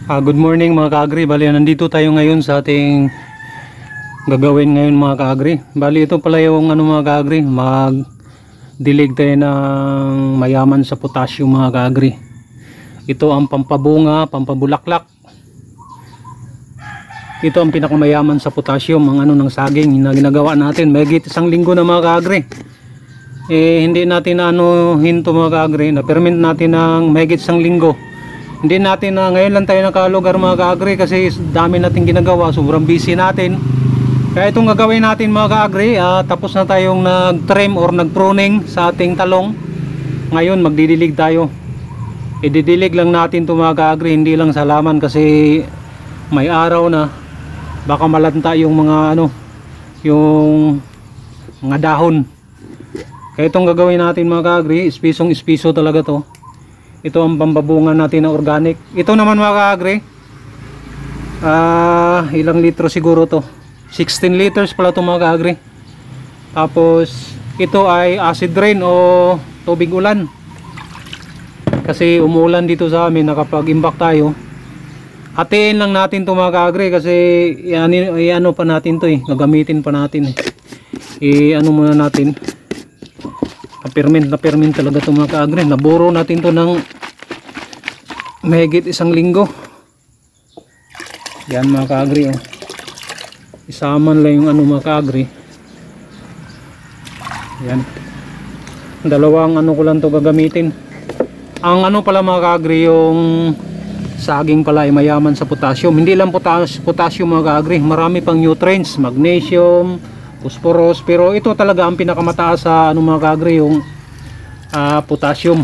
Good morning mga kaagri. Bali, nandito tayo ngayon sa ating gagawin ngayon mga kaagri. Bali, ito pala yung mga kaagri, magdilig tayo ng mayaman sa potassium mga kaagri. Ito ang pampabunga, pampabulaklak. Ito ang pinakamayaman sa potassium, ang ng saging na ginagawa natin. Mahigit isang linggo na mga kaagri. Hindi natin hinto mga kaagri, na permit natin ng mahigit isang linggo. Hindi natin ngayon lang tayo nakalugar mga kaagri kasi dami natin ginagawa, sobrang busy natin. Kaya itong gagawin natin mga kaagri, tapos na tayong nag-trim or nag-pruning sa ating talong. Ngayon magdidilig tayo. Ididilig lang natin ito mga kaagri, hindi lang sa laman kasi may araw na. Baka malanta yung mga yung mga dahon. Kaya itong gagawin natin mga kaagri, ispisong ispiso talaga to. Ito ang pambabunga natin na organic. Ito naman mga kaagri, ilang litro siguro to, 16 liters pala to mga kaagri. Tapos ito ay acid rain o tubig ulan, kasi umuulan dito sa amin. Nakapag-imbak tayo, hatiin lang natin to mga kaagri kasi ano pa natin to gagamitin pa natin muna natin. Na-permint talaga ito mga kaagri. Naburo natin to ng mahigit isang linggo. Yan mga kaagri, isaman lang yung mga kaagri. Yan, dalawang ko lang to gagamitin. Ang pala mga kaagri, yung saging pala ay mayaman sa potassium. Hindi lang potassium mga kaagri, marami pang nutrients, magnesium, phosphorus, pero ito talaga ang pinakamataas sa mga kaagri, yung potassium.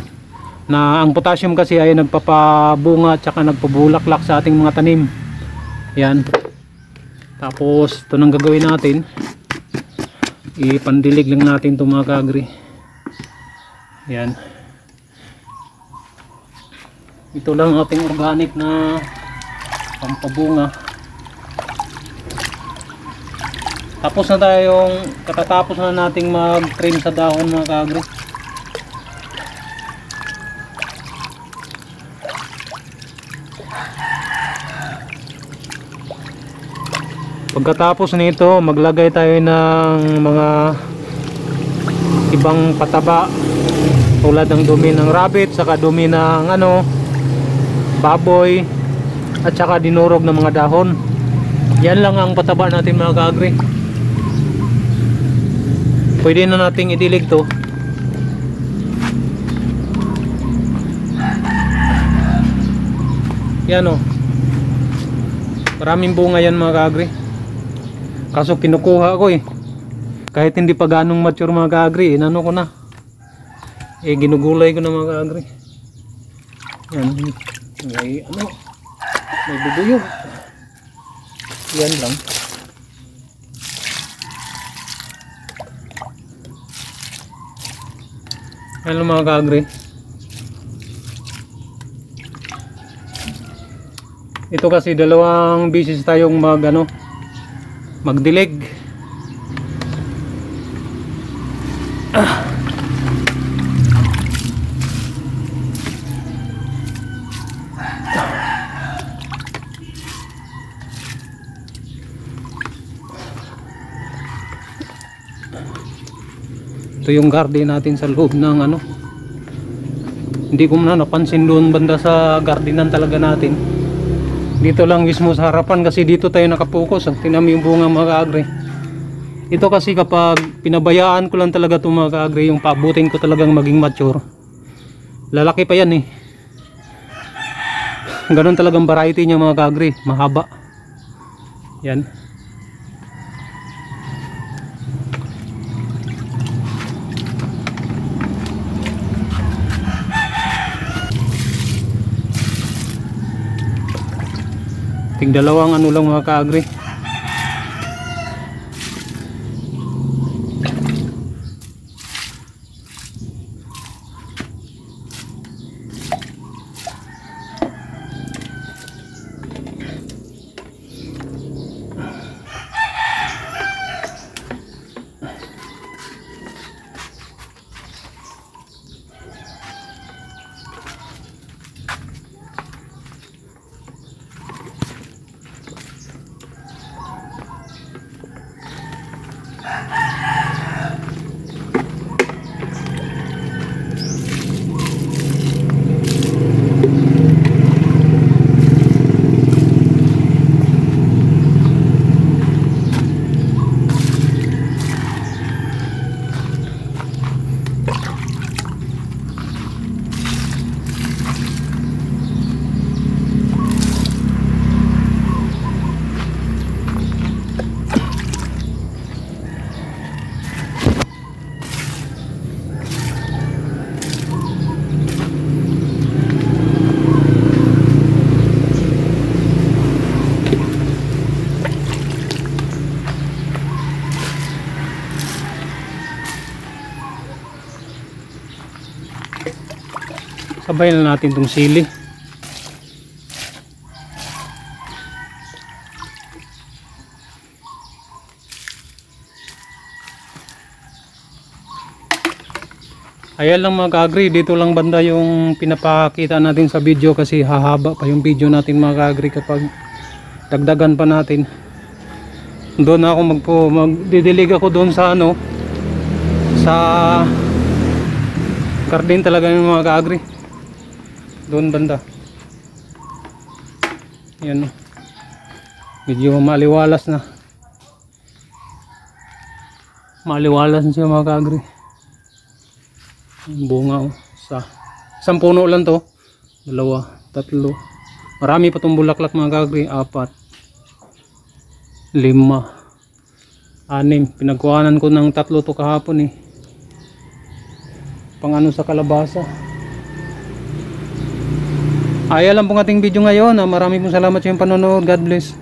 Na ang potassium kasi ay nagpapabunga at saka nagpabulaklak sa ating mga tanim. Yan. Tapos ito nang gagawin natin, ipandilig lang natin ito mga kaagri. Yan. Ito lang ating organic na pampabunga. Tapos na tayong katatapos na nating mag-trim sa dahon mga kaagri. Pagkatapos nito, maglagay tayo ng mga ibang pataba tulad ng dumi ng rabbit, saka dumi ng baboy, at saka dinurog ng mga dahon. Yan lang ang pataba natin mga kaagri. Pwede na nating idilig to. Yan maraming bunga yan mga kaagri. Kaso kinukuha ko kahit hindi pa ganong mature mga kaagri, ko na ginugulay ko na mga kaagri. Yan, may may bubuyog. Yan lang. Hello mga kaagri, ito kasi dalawang beses tayong magdilig. Ito yung garden natin sa loob ng hindi ko na napansin doon banda sa gardenan talaga natin. Dito lang mismo sa harapan kasi dito tayo nakapokus. Tingnan mo yung bunga mga kaagri. Ito kasi kapag pinabayaan ko lang talaga itong mga kaagri, yung paabutin ko talagang maging mature, lalaki pa yan Ganon talagang variety niya mga kaagri, mahaba. Yan. Ting dalawang lang mga kaagri. Sabay na natin tong sili. Ayan lang mga ka-agri, dito lang banda yung pinapakita natin sa video kasi hahaba pa yung video natin mga ka-agri kapag dagdagan pa natin. Doon ako magdidilig ako doon sa ano, sa garden talaga yung mga ka-agri. Doon banda. Yan, medyo maliwalas na. Maliwalas na siya mga ka-agri. Bunga isang puno lang to, 2, 3, marami pa tong bulaklak mga ka-agri, 4, 5, 6, pinagkuhanan ko ng 3 to kahapon pang ano sa kalabasa. Ayan lang pong ating video ngayon. Marami pong salamat sa inyong panonood. God bless.